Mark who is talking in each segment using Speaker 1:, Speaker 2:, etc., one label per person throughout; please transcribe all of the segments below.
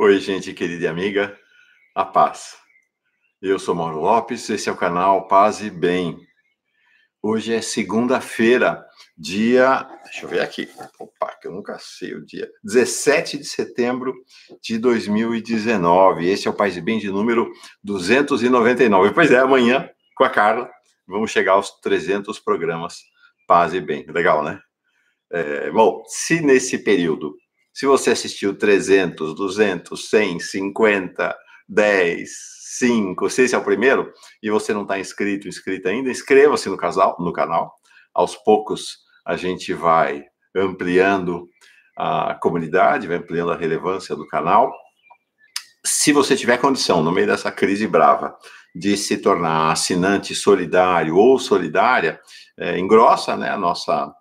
Speaker 1: Oi, gente querida e amiga, a paz. Eu sou Mauro Lopes, esse é o canal Paz e Bem. Hoje é segunda-feira, deixa eu ver aqui, opa, que eu nunca sei o dia, 17 de setembro de 2019. Esse é o Paz e Bem de número 299. Pois é, amanhã, com a Carla, vamos chegar aos 300 programas Paz e Bem. Legal, né? Bom, se nesse período, se você assistiu 300, 200, 100, 50, 10, 5, se esse é o primeiro, e você não está inscrita ainda, inscreva-se no canal. Aos poucos, a gente vai ampliando a comunidade, vai ampliando a relevância do canal. Se você tiver condição, no meio dessa crise brava, de se tornar assinante solidário ou solidária, engrossa, né, a nossa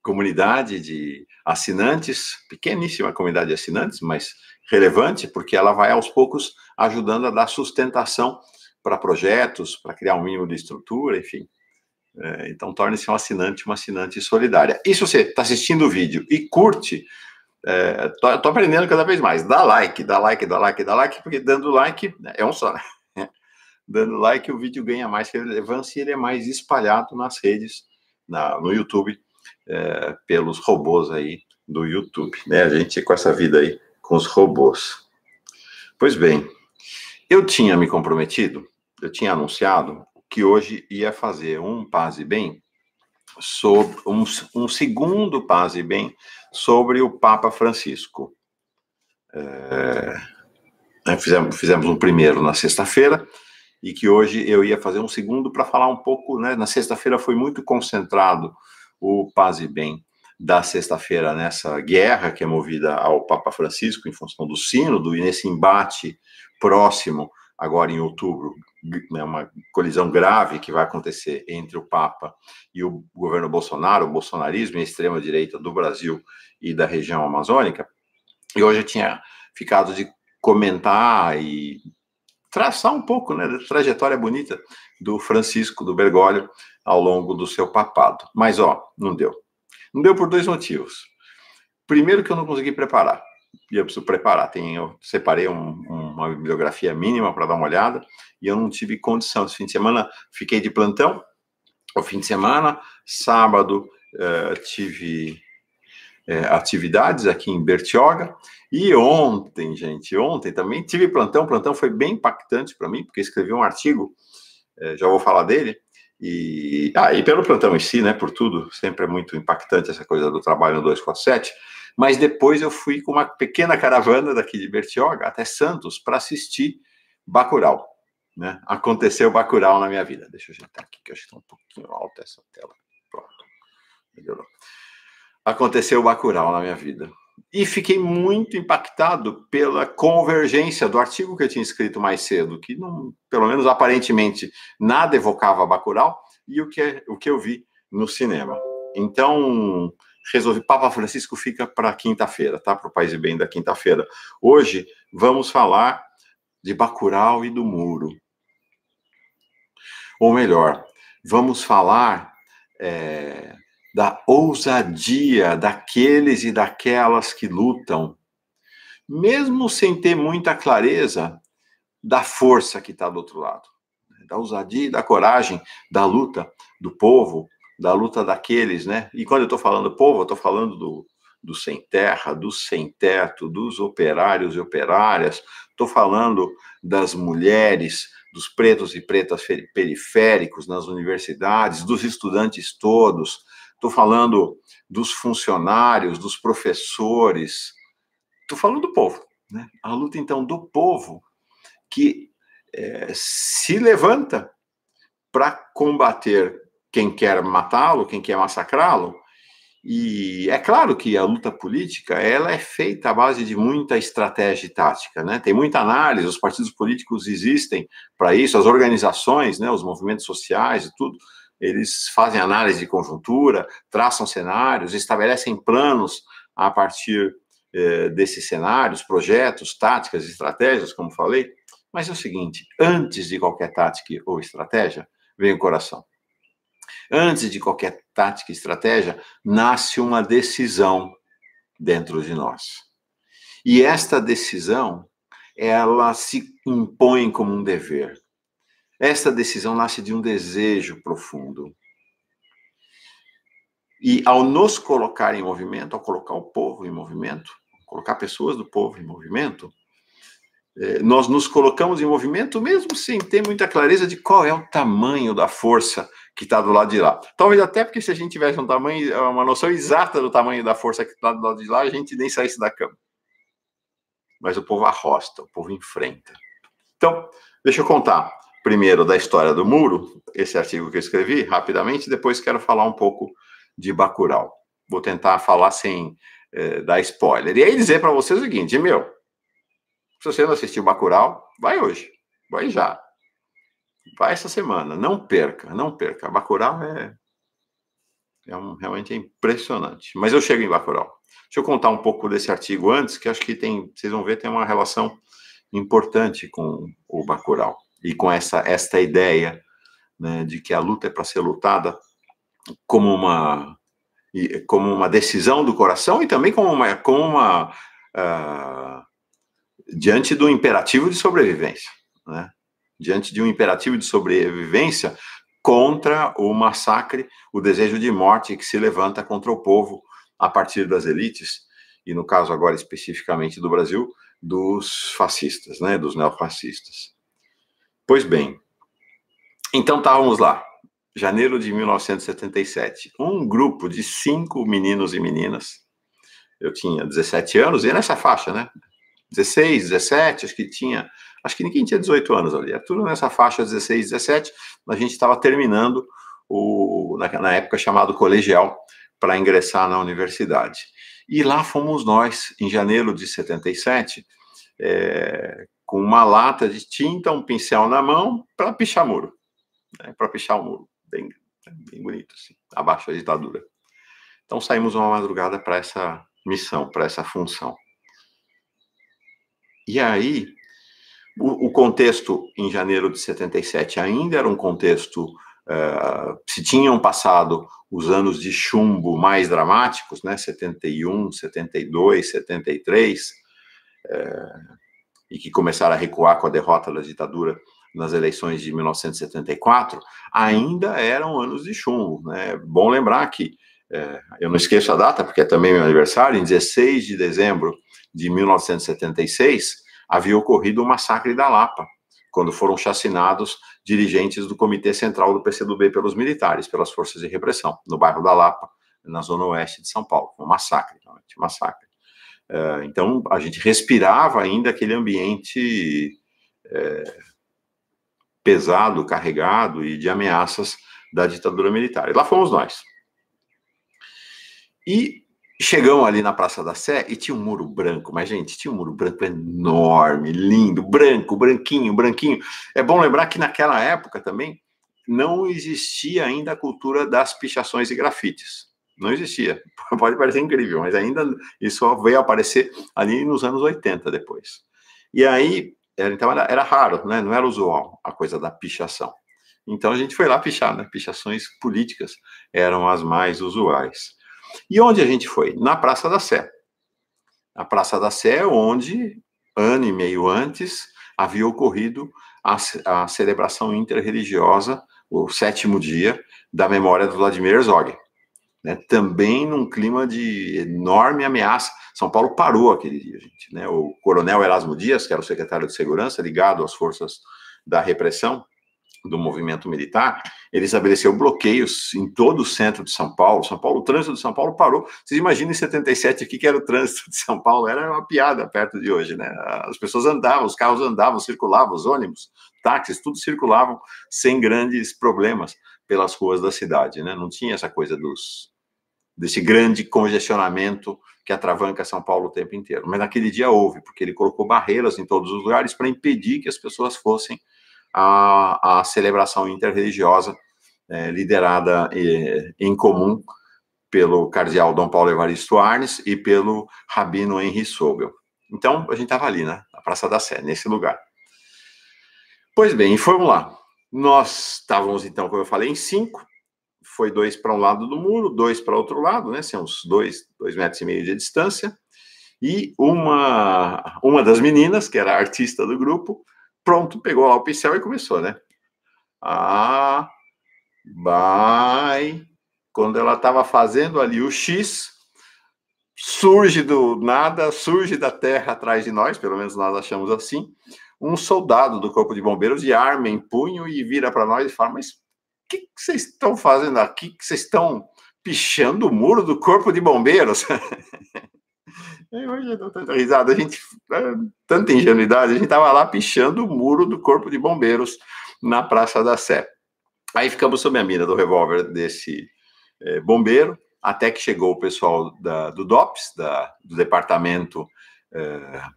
Speaker 1: comunidade de assinantes, pequeníssima comunidade de assinantes, mas relevante, porque ela vai aos poucos ajudando a dar sustentação para projetos, para criar um mínimo de estrutura, enfim. Então, torne-se uma assinante solidária. E se você está assistindo o vídeo e curte, estou aprendendo cada vez mais. Dá like, porque dando like é um só, né? Dando like, o vídeo ganha mais relevância e ele é mais espalhado nas redes, no YouTube, pelos robôs aí do YouTube, né? A gente com essa vida aí com os robôs. Pois bem, eu tinha me comprometido, eu tinha anunciado que hoje ia fazer um Paz e Bem sobre um segundo Paz e Bem sobre o Papa Francisco. Fizemos um primeiro na sexta-feira e que hoje eu ia fazer um segundo para falar um pouco, né? Na sexta-feira foi muito concentrado o Paz e Bem da sexta-feira nessa guerra que é movida ao Papa Francisco em função do sínodo e nesse embate próximo, agora em outubro, né, uma colisão grave que vai acontecer entre o Papa e o governo Bolsonaro, o bolsonarismo e a extrema-direita do Brasil e da região amazônica. E hoje eu tinha ficado de comentar e traçar um pouco, né, da trajetória bonita do Francisco, do Bergoglio, ao longo do seu papado. Mas, não deu. Não deu por dois motivos. Primeiro que eu não consegui preparar. E eu preciso preparar. Eu separei uma bibliografia mínima para dar uma olhada e eu não tive condição. Esse fim de semana fiquei de plantão. O fim de semana, sábado, tive atividades aqui em Bertioga. E ontem também tive plantão. O plantão foi bem impactante para mim, porque escrevi um artigo, já vou falar dele, e pelo plantão em si, né, por tudo, sempre é muito impactante essa coisa do trabalho no 247, mas depois eu fui com uma pequena caravana daqui de Bertioga até Santos para assistir Bacurau, né? Aconteceu Bacurau na minha vida. Deixa eu ajeitar aqui, que eu acho que está um pouquinho alta essa tela. Pronto, melhorou. Aconteceu Bacurau na minha vida. E fiquei muito impactado pela convergência do artigo que eu tinha escrito mais cedo, que, não, pelo menos aparentemente, nada evocava Bacurau, e o que eu vi no cinema. Então, resolvi, Papa Francisco fica para quinta-feira, tá? Para o Paz e Bem da quinta-feira. Hoje, vamos falar de Bacurau e do muro. Ou melhor, vamos falar da ousadia daqueles e daquelas que lutam, mesmo sem ter muita clareza da força que está do outro lado, da ousadia e da coragem da luta do povo, da luta daqueles, né? E quando eu estou falando povo, eu estou falando do sem terra, do sem teto, dos operários e operárias, estou falando das mulheres, dos pretos e pretas periféricos nas universidades, dos estudantes todos. Estou falando dos funcionários, dos professores. Estou falando do povo, né? A luta, então, do povo que se levanta para combater quem quer matá-lo, quem quer massacrá-lo. E é claro que a luta política ela é feita à base de muita estratégia e tática, né? Tem muita análise, os partidos políticos existem para isso, as organizações, né, os movimentos sociais e tudo, eles fazem análise de conjuntura, traçam cenários, estabelecem planos a partir desses cenários, projetos, táticas, estratégias, como falei. Mas é o seguinte, antes de qualquer tática ou estratégia, vem o coração. Antes de qualquer tática e estratégia, nasce uma decisão dentro de nós. E esta decisão, ela se impõe como um dever. Esta decisão nasce de um desejo profundo. E ao nos colocar em movimento, ao colocar o povo em movimento, colocar pessoas do povo em movimento, nós nos colocamos em movimento mesmo sem ter muita clareza de qual é o tamanho da força que está do lado de lá. Talvez até porque se a gente tivesse uma noção exata do tamanho da força que está do lado de lá, a gente nem saísse da cama. Mas o povo arrosta, o povo enfrenta. Então, deixa eu contar primeiro da história do muro, esse artigo que eu escrevi, rapidamente, depois quero falar um pouco de Bacurau. Vou tentar falar sem dar spoiler. E aí dizer para vocês o seguinte, se você não assistiu Bacurau, vai hoje, vai já. Vai essa semana, não perca, não perca. Bacurau realmente é impressionante. Mas eu chego em Bacurau. Deixa eu contar um pouco desse artigo antes, que acho que vocês vão ver, tem uma relação importante com o Bacurau. E com esta ideia, né, de que a luta é para ser lutada como uma decisão do coração e também diante do imperativo de sobrevivência, né? Diante de um imperativo de sobrevivência contra o massacre, o desejo de morte que se levanta contra o povo a partir das elites, e no caso agora especificamente do Brasil, dos fascistas, né, dos neofascistas. Pois bem, então estávamos lá, janeiro de 1977, um grupo de 5 meninos e meninas, eu tinha 17 anos, e nessa faixa, né, 16, 17, acho que ninguém tinha 18 anos ali, é tudo nessa faixa 16, 17, a gente estava terminando na época chamado colegial, para ingressar na universidade. E lá fomos nós, em janeiro de 77, com uma lata de tinta, um pincel na mão, para pichar muro, né, para pichar o muro, bem bonito, assim, abaixo da ditadura. Então saímos uma madrugada para essa missão, para essa função. E aí, o contexto em janeiro de 77 ainda era um contexto, se tinham passado os anos de chumbo mais dramáticos, né, 71, 72, 73, e que começaram a recuar com a derrota da ditadura nas eleições de 1974, ainda eram anos de chumbo, né? Bom lembrar que, eu não esqueço a data, porque é também meu aniversário, em 16 de dezembro de 1976, havia ocorrido o massacre da Lapa, quando foram chacinados dirigentes do Comitê Central do PCdoB pelos militares, pelas forças de repressão, no bairro da Lapa, na zona oeste de São Paulo. Um massacre, realmente, um massacre. Então, a gente respirava ainda aquele ambiente pesado, carregado e de ameaças da ditadura militar. E lá fomos nós. E chegamos ali na Praça da Sé e tinha um muro branco, mas, gente, tinha um muro branco enorme, lindo, branco, branquinho, branquinho. É bom lembrar que naquela época também não existia ainda a cultura das pichações e grafites. Não existia. Pode parecer incrível, mas ainda isso veio aparecer ali nos anos 80 depois. E aí, então era raro, né? Não era usual a coisa da pichação. Então a gente foi lá pichar, né? Pichações políticas eram as mais usuais. E onde a gente foi? Na Praça da Sé. A Praça da Sé, onde, ano e meio antes, havia ocorrido a celebração interreligiosa, o 7º dia da memória do Vladimir Herzog. Né? Também num clima de enorme ameaça. São Paulo parou aquele dia, gente. Né? O coronel Erasmo Dias, que era o secretário de Segurança, ligado às forças da repressão, do movimento militar, ele estabeleceu bloqueios em todo o centro de São Paulo. O trânsito de São Paulo parou. Vocês imaginam em 77 aqui que era o trânsito de São Paulo? Era uma piada perto de hoje, né? As pessoas andavam, os carros andavam, circulavam, os ônibus, táxis, tudo circulavam sem grandes problemas pelas ruas da cidade, né? Não tinha essa coisa desse grande congestionamento que atravanca São Paulo o tempo inteiro. Mas naquele dia houve, porque ele colocou barreiras em todos os lugares para impedir que as pessoas fossem a celebração interreligiosa liderada em comum pelo cardeal Dom Paulo Evaristo Arnes e pelo rabino Henri Sobel. Então, a gente estava ali, né, na Praça da Sé, nesse lugar. Pois bem, e fomos lá. Nós estávamos, então, como eu falei, em 5, foi 2 para um lado do muro, 2 para outro lado, né, assim, uns 2,5 metros de distância, E uma das meninas, que era a artista do grupo, pronto, pegou lá o pincel e começou, né? Vai. Quando ela estava fazendo ali o X, surge do nada, surge da terra atrás de nós, pelo menos nós achamos assim, um soldado do Corpo de Bombeiros de arma em punho e vira para nós e fala: mas o que vocês estão fazendo aqui? Que vocês estão pichando o muro do Corpo de Bombeiros? Hoje eu dou tanta risada, tanta ingenuidade, a gente estava lá pichando o muro do Corpo de Bombeiros na Praça da Sé. Aí ficamos sob a mira do revólver desse bombeiro, até que chegou o pessoal do DOPS, do Departamento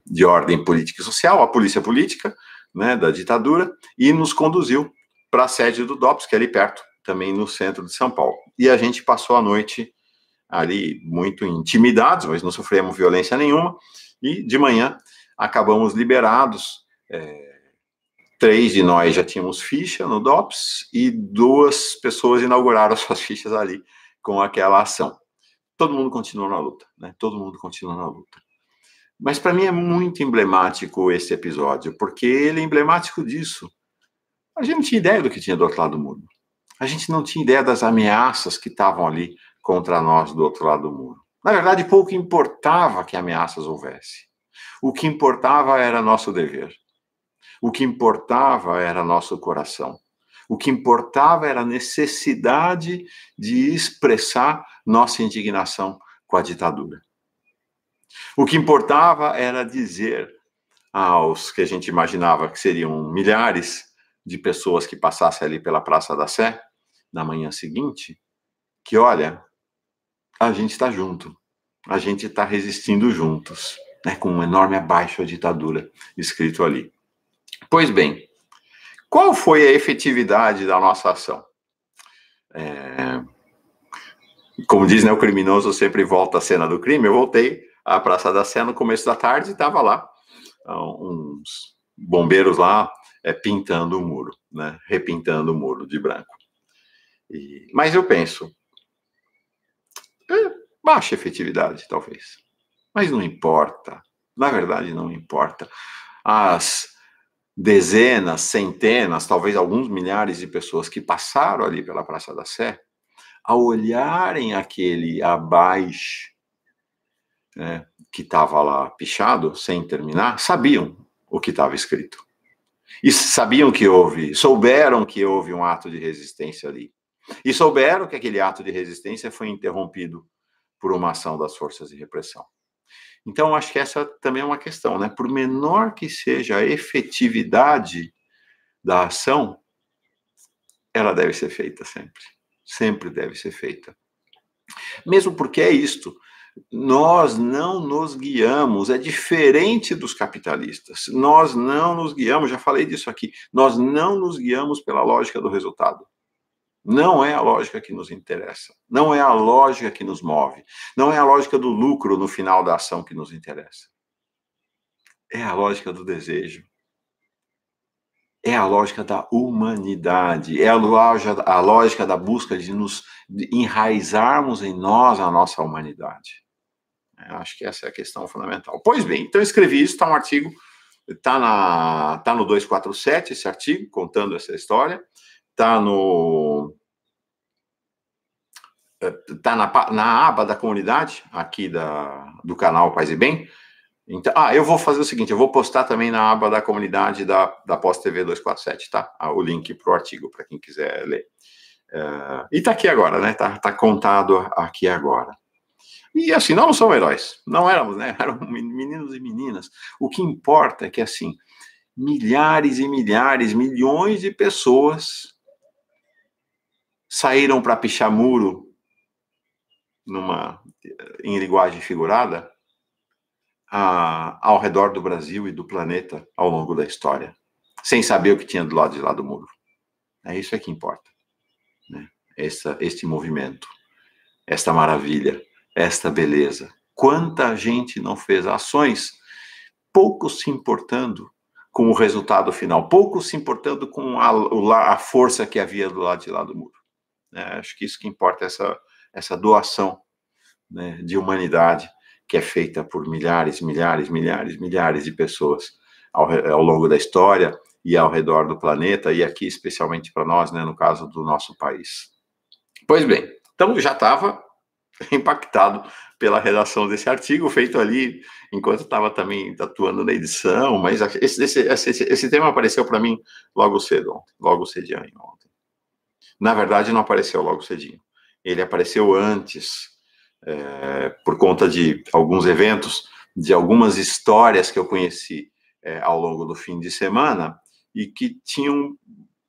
Speaker 1: de Ordem Política e Social, a Polícia Política, né, da ditadura, e nos conduziu para a sede do DOPS, que é ali perto, também no centro de São Paulo. E a gente passou a noite ali muito intimidados, mas não sofremos violência nenhuma, e de manhã acabamos liberados. 3 de nós já tínhamos ficha no DOPS e 2 pessoas inauguraram suas fichas ali com aquela ação. Todo mundo continua na luta, né? Todo mundo continua na luta. Mas para mim é muito emblemático esse episódio, porque ele é emblemático disso. A gente não tinha ideia do que tinha do outro lado do muro. A gente não tinha ideia das ameaças que estavam ali contra nós do outro lado do muro. Na verdade, pouco importava que ameaças houvesse. O que importava era nosso dever. O que importava era nosso coração. O que importava era a necessidade de expressar nossa indignação com a ditadura. O que importava era dizer aos que a gente imaginava que seriam milhares de pessoas que passassem ali pela Praça da Sé, na manhã seguinte, que, olha, a gente está junto, a gente está resistindo juntos, né, com um enorme abaixo à ditadura escrito ali. Pois bem, qual foi a efetividade da nossa ação? Como diz, né, o criminoso sempre volta à cena do crime. Eu voltei à Praça da Sé no começo da tarde e estava lá uns bombeiros lá pintando o muro, né, repintando o muro de branco. Mas eu penso, baixa efetividade, talvez. Mas não importa. Na verdade, não importa. As dezenas, centenas, talvez alguns milhares de pessoas que passaram ali pela Praça da Sé, ao olharem aquele abaixo, né, que estava lá pichado, sem terminar, sabiam o que estava escrito. E souberam que houve um ato de resistência ali. E souberam que aquele ato de resistência foi interrompido por uma ação das forças de repressão. Então, acho que essa também é uma questão, né? Por menor que seja a efetividade da ação, ela deve ser feita sempre. Sempre deve ser feita. Mesmo porque é isto. Nós não nos guiamos, é diferente dos capitalistas. Nós não nos guiamos, já falei disso aqui, nós não nos guiamos pela lógica do resultado. Não é a lógica que nos interessa. Não é a lógica que nos move. Não é a lógica do lucro no final da ação que nos interessa. É a lógica do desejo. É a lógica da humanidade. É a lógica da busca de nos enraizarmos em nós a nossa humanidade. Acho que essa é a questão fundamental. Pois bem, então eu escrevi isso, está um artigo, está no 247, esse artigo, contando essa história. Está na aba da comunidade, aqui do canal Paz e Bem. Então, eu vou fazer o seguinte, eu vou postar também na aba da comunidade da Pós-TV 247, tá? O link para o artigo, para quem quiser ler. E está aqui agora, né? Tá contado aqui agora. E assim, nós não somos heróis, não éramos, né? Eram meninos e meninas. O que importa é que, assim, milhares e milhares, milhões de pessoas saíram para pichar muro em linguagem figurada ao redor do Brasil e do planeta ao longo da história, sem saber o que tinha do lado de lá do muro. É isso que importa, né? Este movimento, esta maravilha, esta beleza. Quanta gente não fez ações, pouco se importando com o resultado final, pouco se importando com a força que havia do lado de lá do muro. Acho que isso que importa, essa doação, né, de humanidade que é feita por milhares de pessoas ao longo da história e ao redor do planeta, e aqui especialmente para nós, né, no caso do nosso país. Pois bem, então já estava impactado pela redação desse artigo, feito ali enquanto estava também atuando na edição, mas esse tema apareceu para mim logo cedo, logo cedinho ontem. Na verdade, não apareceu logo cedinho. Ele apareceu antes, por conta de alguns eventos, de algumas histórias que eu conheci ao longo do fim de semana e que tinham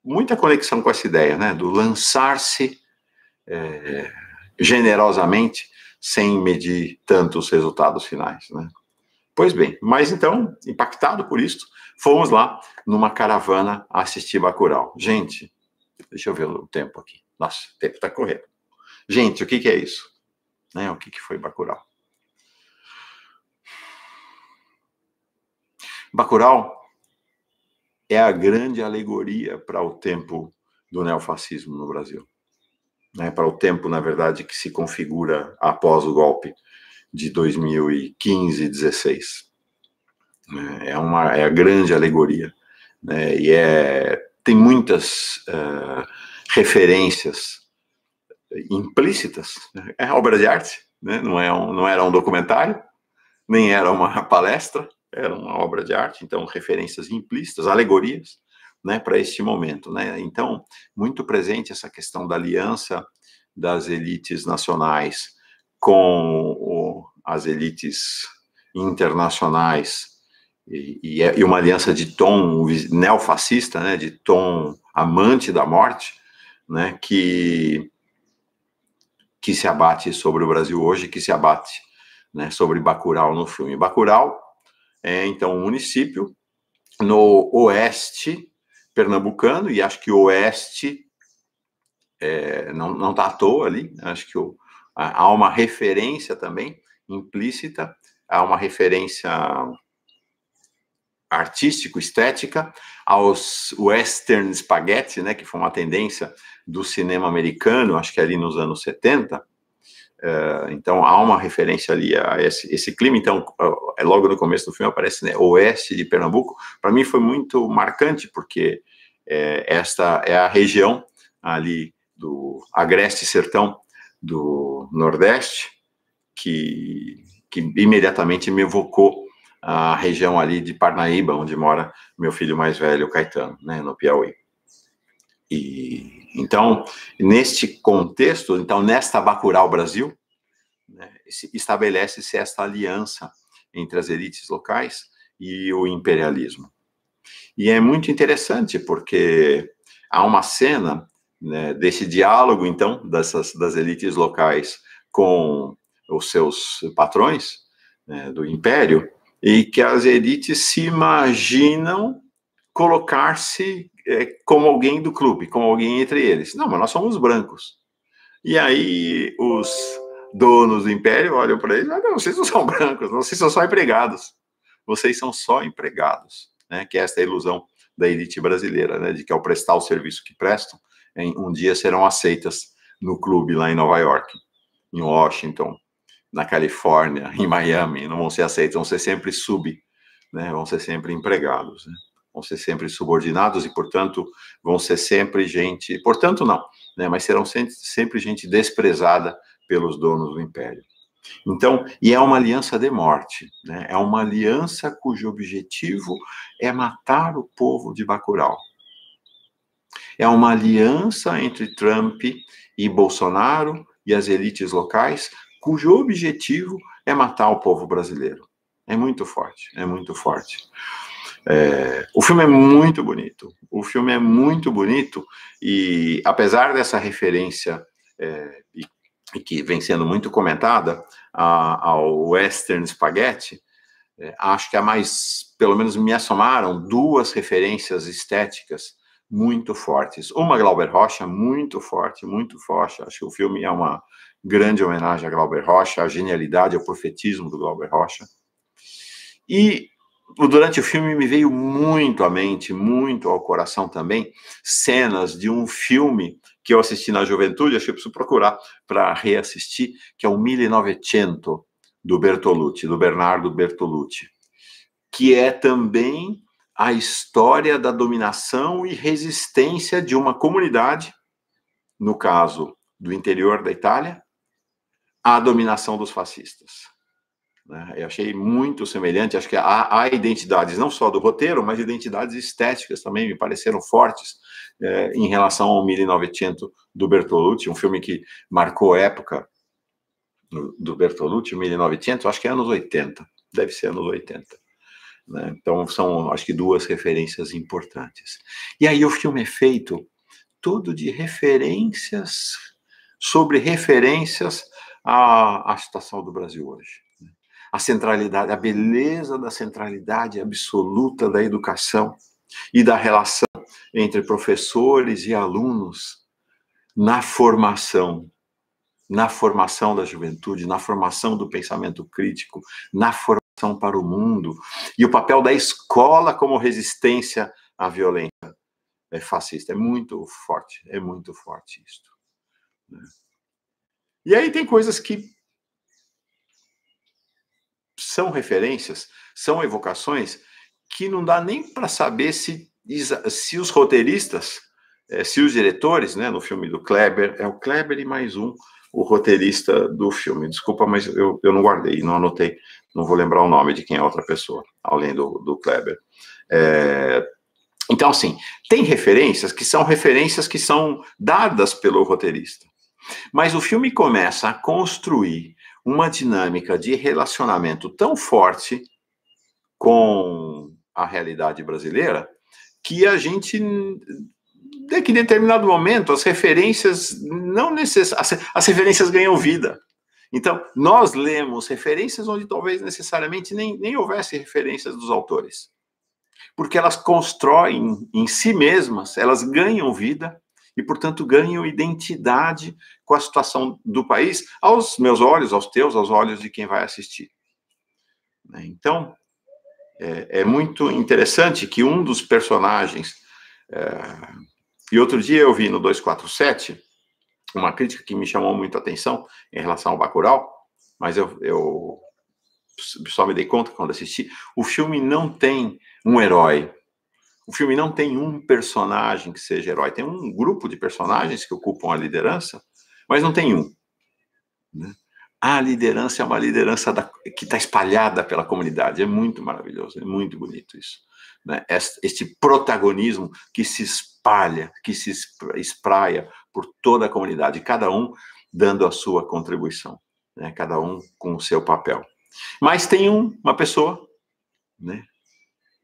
Speaker 1: muita conexão com essa ideia, né, do lançar-se generosamente, sem medir tanto os resultados finais, né? Pois bem, mas então, impactado por isso, fomos lá numa caravana assistir Bacurau. Gente, deixa eu ver o tempo aqui. Nossa, o tempo está correndo. Gente, o que é isso? Né? O que foi Bacurau? Bacurau é a grande alegoria para o tempo do neofascismo no Brasil. Né, para o tempo, na verdade, que se configura após o golpe de 2015 e 2016. É a grande alegoria. Né, e tem muitas referências implícitas. Né, é obra de arte, né, não era um documentário, nem era uma palestra, era uma obra de arte, então referências implícitas, alegorias, né, para este momento, né? Então, muito presente essa questão da aliança das elites nacionais com as elites internacionais e uma aliança de tom neofascista, né, de tom amante da morte, né, que se abate sobre o Brasil hoje, que se abate, né, sobre Bacurau no filme. Bacurau é, então, um município no oeste pernambucano, e acho que o oeste não está à toa ali, acho que há uma referência também implícita, há uma referência artístico-estética aos western spaghetti, né, que foi uma tendência do cinema americano, acho que ali nos anos 70, então há uma referência ali a esse clima. Então, logo no começo do filme aparece, né, oeste de Pernambuco. Para mim foi muito marcante, porque esta é a região ali do agreste sertão do Nordeste, que imediatamente me evocou a região ali de Parnaíba, onde mora meu filho mais velho, Caetano, né, no Piauí. E então, neste contexto, então, nesta Bacurau Brasil, né, estabelece-se esta aliança entre as elites locais e o imperialismo. E é muito interessante, porque há uma cena, né, desse diálogo, então, das elites locais com os seus patrões, né, do império, e que as elites se imaginam colocar-se como alguém do clube, como alguém entre eles. Não, mas nós somos brancos. E aí os donos do império olham para eles, não, vocês não são brancos, vocês são só empregados. Vocês são só empregados, né? Que é esta ilusão da elite brasileira, né? De que ao prestar o serviço que prestam, um dia serão aceitas no clube lá em Nova York, em Washington, na Califórnia, em Miami, não vão ser aceitos, vão ser sempre né? Vão ser sempre empregados, né? Vão ser sempre subordinados e, portanto, vão ser sempre gente... Portanto, não, né? Mas serão sempre gente desprezada pelos donos do império. Então, e é uma aliança de morte, né? É uma aliança cujo objetivo é matar o povo de Bacurau. É uma aliança entre Trump e Bolsonaro e as elites locais, cujo objetivo é matar o povo brasileiro. É muito forte, é muito forte. O filme é muito bonito. O filme é muito bonito e, apesar dessa referência e que vem sendo muito comentada ao western spaghetti, acho que pelo menos me assomaram duas referências estéticas muito fortes. Uma, Glauber Rocha, muito forte, muito forte. Acho que o filme é uma grande homenagem a Glauber Rocha, a genialidade, ao profetismo do Glauber Rocha. E durante o filme me veio muito à mente, muito ao coração também, cenas de um filme que eu assisti na juventude, acho que eu preciso procurar para reassistir, que é o 1900, do Bertolucci, do Bernardo Bertolucci, que é também a história da dominação e resistência de uma comunidade, no caso do interior da Itália, à dominação dos fascistas. Eu achei muito semelhante, acho que há identidades, não só do roteiro, mas identidades estéticas também me pareceram fortes em relação ao 1900 do Bertolucci, um filme que marcou época do Bertolucci, 1900, acho que é anos 80, deve ser anos 80. Né? Então, são, acho que, duas referências importantes. E aí o filme é feito todo de referências sobre referências à situação do Brasil hoje. A centralidade, a beleza da centralidade absoluta da educação e da relação entre professores e alunos na formação da juventude, na formação do pensamento crítico, na formação para o mundo, e o papel da escola como resistência à violência fascista. É muito forte isso. E aí tem coisas que são referências, são evocações, que não dá nem para saber se os roteiristas, se os diretores, né, no filme do Kleber, é o Kleber e mais um, o roteirista do filme. Desculpa, mas eu não guardei, não anotei, não vou lembrar o nome de quem é outra pessoa, além do Kleber. Então, assim, tem referências que são dadas pelo roteirista. Mas o filme começa a construir uma dinâmica de relacionamento tão forte com a realidade brasileira que a gente, que em determinado momento, as referências as referências ganham vida. Então, nós lemos referências onde talvez necessariamente nem houvesse referências dos autores. Porque elas constroem em si mesmas, elas ganham vida e, portanto, ganham identidade com a situação do país, aos meus olhos, aos teus, aos olhos de quem vai assistir. Então, é muito interessante que um dos personagens... E outro dia eu vi no 247 uma crítica que me chamou muito a atenção em relação ao Bacurau, mas eu só me dei conta quando assisti. O filme não tem um herói. O filme não tem um personagem que seja herói. Tem um grupo de personagens que ocupam a liderança, mas não tem um. Né? A liderança é uma liderança que está espalhada pela comunidade. É muito maravilhoso, é muito bonito isso. Né? Este protagonismo que se espalha, que se espraia por toda a comunidade, cada um dando a sua contribuição, né? Cada um com o seu papel. Mas tem uma pessoa, né,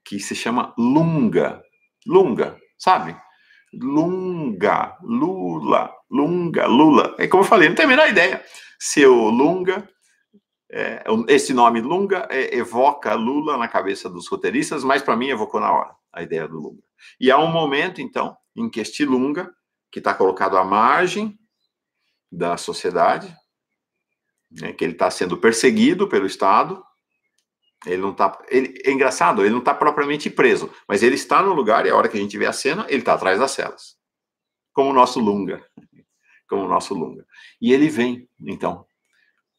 Speaker 1: que se chama Lunga. Lunga, sabe? Lunga, Lula, Lunga, Lula. É como eu falei, não tenho a menor ideia se o Lunga, esse nome Lunga evoca Lula na cabeça dos roteiristas, mas para mim evocou na hora a ideia do Lunga. E há um momento, então, em que este Lunga, que está colocado à margem da sociedade, né, que ele está sendo perseguido pelo Estado. Ele não tá. É engraçado, ele não está propriamente preso, mas ele está no lugar e a hora que a gente vê a cena, ele está atrás das celas. Como o nosso Lunga. E ele vem, então,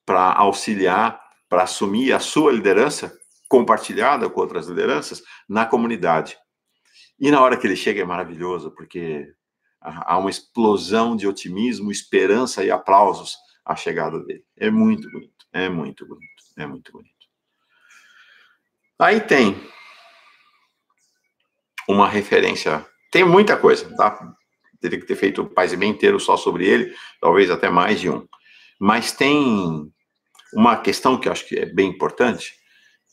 Speaker 1: para auxiliar, para assumir a sua liderança, compartilhada com outras lideranças, na comunidade. E na hora que ele chega é maravilhoso, porque há uma explosão de otimismo, esperança e aplausos à chegada dele. É muito bonito, é muito bonito, é muito bonito. Aí tem uma referência, tem muita coisa, tá? Teria que ter feito o Paz e Bem inteiro só sobre ele, talvez até mais de um. Mas tem uma questão que eu acho que é bem importante,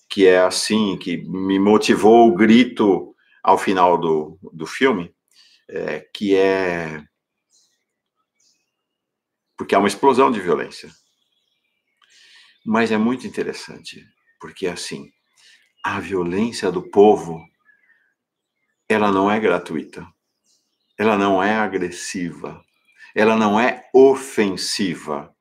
Speaker 1: que é assim, que me motivou o grito ao final do filme, que é... Porque há uma explosão de violência. Mas é muito interessante, porque assim, a violência do povo, ela não é gratuita, ela não é agressiva, ela não é ofensiva.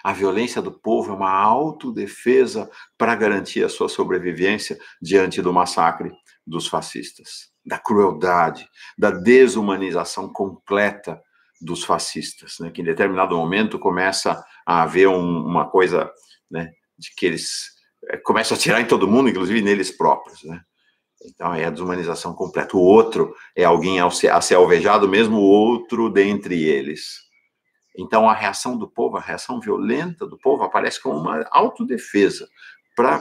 Speaker 1: A violência do povo é uma autodefesa para garantir a sua sobrevivência diante do massacre dos fascistas, da crueldade, da desumanização completa dos fascistas, né, que em determinado momento começa a haver uma coisa, né, de que eles começam a atirar em todo mundo, inclusive neles próprios, né? Então, é a desumanização completa. O outro é alguém a ser alvejado, mesmo o outro dentre eles. Então, a reação do povo, a reação violenta do povo aparece como uma autodefesa,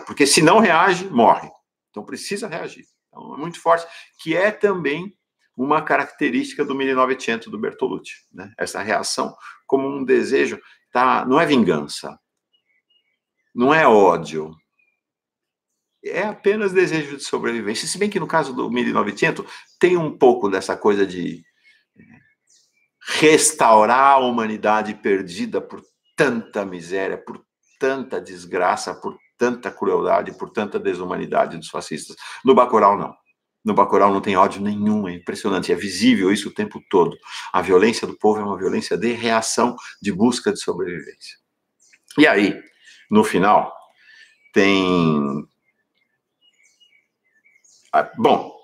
Speaker 1: porque se não reage, morre. Então, precisa reagir. Então, é muito forte, que é também uma característica do 1900, do Bertolucci, né? Essa reação como um desejo, não é vingança, não é ódio, é apenas desejo de sobrevivência. Se bem que no caso do 1900 tem um pouco dessa coisa de restaurar a humanidade perdida por tanta miséria, por tanta desgraça, por tanta crueldade, por tanta desumanidade dos fascistas. No Bacurau, não. No Bacurau não tem ódio nenhum, é impressionante, é visível isso o tempo todo. A violência do povo é uma violência de reação, de busca de sobrevivência. E aí, no final, tem... Bom,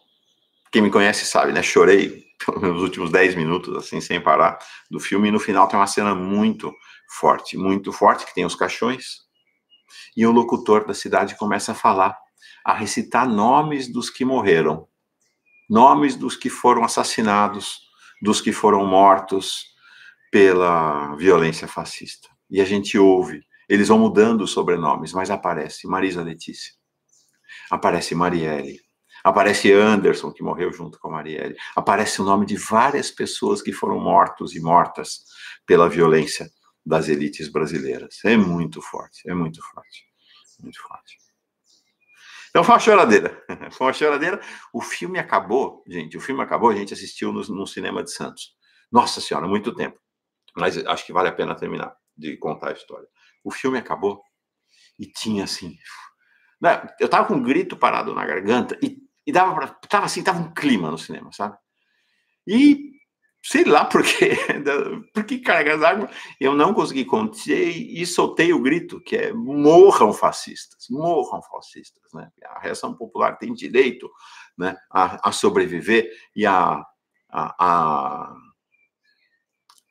Speaker 1: quem me conhece sabe, né? Chorei nos últimos 10 minutos, assim, sem parar, do filme, e no final tem uma cena muito forte, que tem os caixões, e o locutor da cidade começa a falar, a recitar nomes dos que morreram, nomes dos que foram assassinados, dos que foram mortos pela violência fascista. E a gente ouve, eles vão mudando os sobrenomes, mas aparece Marisa Letícia, aparece Marielle, aparece Anderson, que morreu junto com a Marielle, aparece o nome de várias pessoas que foram mortos e mortas pela violência das elites brasileiras. É muito forte, muito forte. Então foi uma choradeira, O filme acabou, gente, a gente assistiu no cinema de Santos. Nossa Senhora, muito tempo. Mas acho que vale a pena terminar de contar a história. O filme acabou e tinha assim... Eu tava com um grito parado na garganta e tava um clima no cinema, sabe? E sei lá por quê, porque cargas d'água eu não consegui conter e soltei o grito, que é morram fascistas, né? A reação popular tem direito, né, a sobreviver e a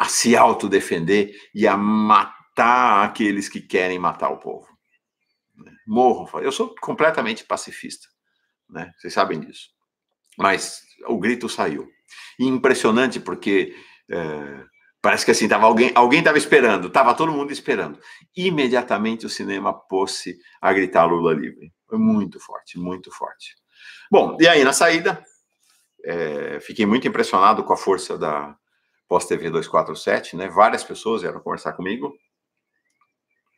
Speaker 1: se autodefender e a matar aqueles que querem matar o povo. Morram. Eu sou completamente pacifista, né? Vocês sabem disso. Mas o grito saiu. E impressionante porque parece que assim, alguém estava esperando, estava todo mundo esperando. Imediatamente o cinema pôs-se a gritar Lula livre. Foi muito forte, muito forte. Bom, e aí na saída, fiquei muito impressionado com a força da Pós-TV 247, né? Várias pessoas vieram conversar comigo,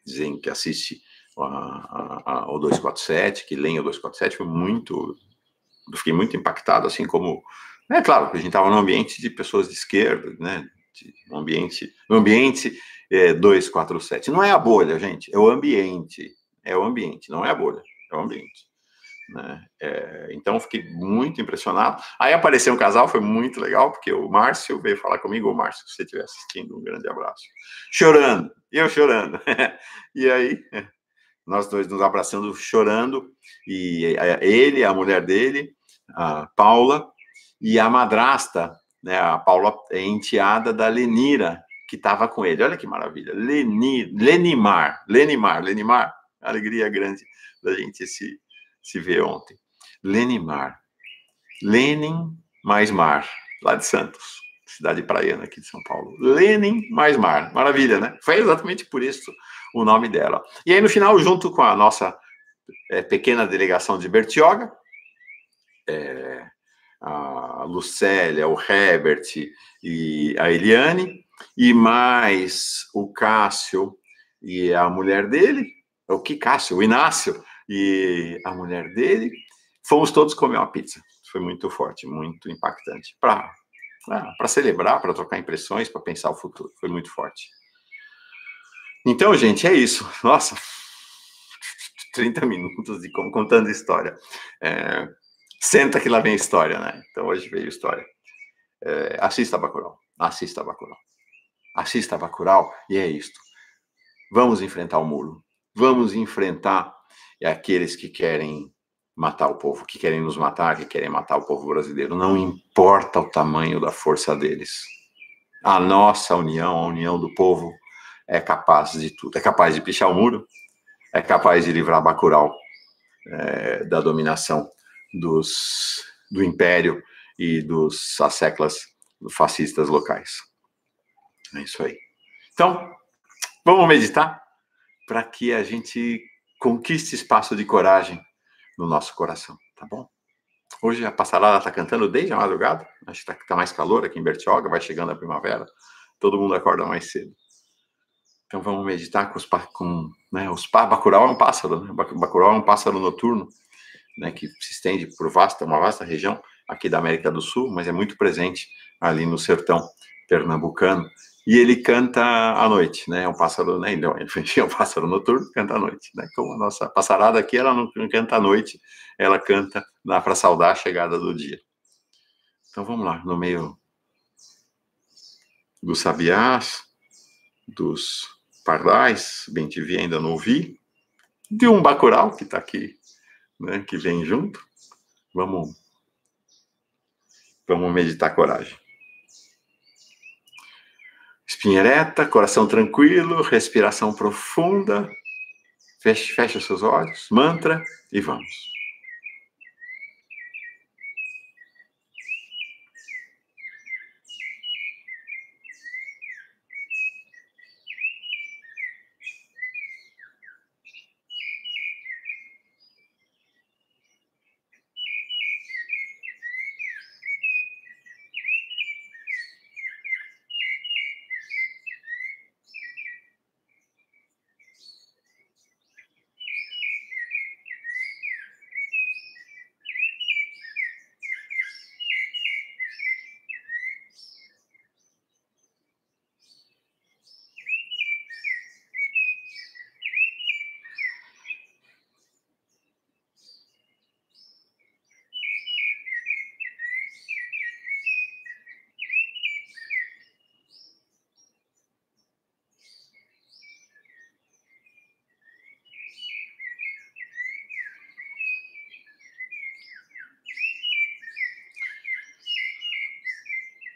Speaker 1: dizem que assiste o 247, que leem o 247, eu fiquei muito impactado, assim como... É claro, que a gente estava num ambiente de pessoas de esquerda, né? No ambiente 247. Não é a bolha, gente, é o ambiente, não é a bolha, é o ambiente. Né? Então, fiquei muito impressionado. Aí apareceu um casal, foi muito legal, porque o Márcio veio falar comigo. Ô, Márcio, se você estiver assistindo, um grande abraço. Chorando, eu chorando. E aí, nós dois nos abraçando, chorando, e ele, a mulher dele, a Paula, e a madrasta, né, a Paula é enteada da Lenira, que estava com ele. Olha que maravilha. Lenimar, alegria grande da gente se ver ontem. Lenimar. Lenin mais mar, lá de Santos, cidade praiana aqui de São Paulo. Lenin mais mar. Maravilha, né? Foi exatamente por isso o nome dela. E aí, no final, junto com a nossa pequena delegação de Bertioga, a Lucélia, o Herbert e a Eliane, e mais o Cássio e a mulher dele, o Inácio e a mulher dele, fomos todos comer uma pizza. Foi muito forte, muito impactante. Para celebrar, para trocar impressões, para pensar o futuro. Foi muito forte. Então, gente, é isso. Nossa, 30 minutos de contando história. Senta que lá vem história, né? Então, hoje veio história. Assista Bacurau. Assista Bacurau e é isto. Vamos enfrentar o muro. Vamos enfrentar aqueles que querem matar o povo, que querem nos matar, que querem matar o povo brasileiro. Não importa o tamanho da força deles. A nossa união, a união do povo, é capaz de tudo. É capaz de pichar o muro, é capaz de livrar Bacurau da dominação do Império e dos asseclas fascistas locais. É isso aí. Então, vamos meditar para que a gente conquiste espaço de coragem no nosso coração, tá bom? Hoje a passarada está cantando desde a madrugada, acho que tá mais calor aqui em Bertioga, vai chegando a primavera, todo mundo acorda mais cedo. Então vamos meditar Bacurau é um pássaro, né? Bacurau é um pássaro noturno, né, que se estende por uma vasta região aqui da América do Sul, mas é muito presente ali no sertão pernambucano. E ele canta à noite, né? É um pássaro, né? É um pássaro noturno, canta à noite, né? Como a nossa passarada aqui, ela não canta à noite, ela canta para saudar a chegada do dia. Então vamos lá, no meio dos sabiás, dos pardais, bem te vi, ainda não ouvi, de um bacurau que está aqui, né? Que vem junto. Vamos meditar coragem. Espinha ereta, coração tranquilo, respiração profunda. Feche os seus olhos, mantra e vamos.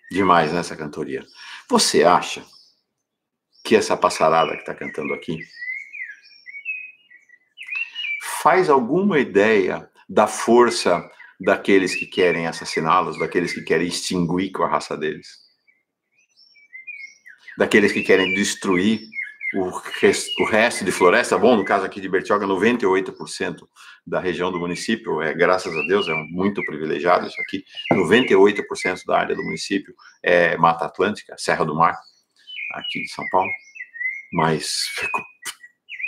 Speaker 1: Demais nessa cantoria. Você acha que essa passarada que está cantando aqui faz alguma ideia da força daqueles que querem assassiná-los, daqueles que querem extinguir com a raça deles? Daqueles que querem destruir o resto de floresta? Bom, no caso aqui de Bertioga, 98% da região do município, graças a Deus, é muito privilegiado isso aqui, 98% da área do município é Mata Atlântica, Serra do Mar, aqui de São Paulo, mas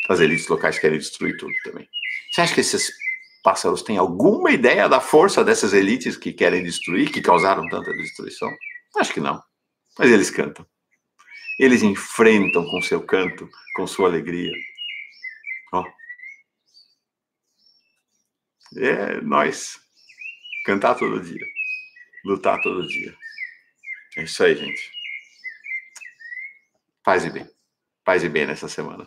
Speaker 1: as elites locais querem destruir tudo também. Você acha que esses pássaros têm alguma ideia da força dessas elites que querem destruir, que causaram tanta destruição? Acho que não, mas eles cantam. Eles enfrentam com seu canto, com sua alegria. Nós cantar todo dia, lutar todo dia. É isso aí, gente. Paz e bem nessa semana.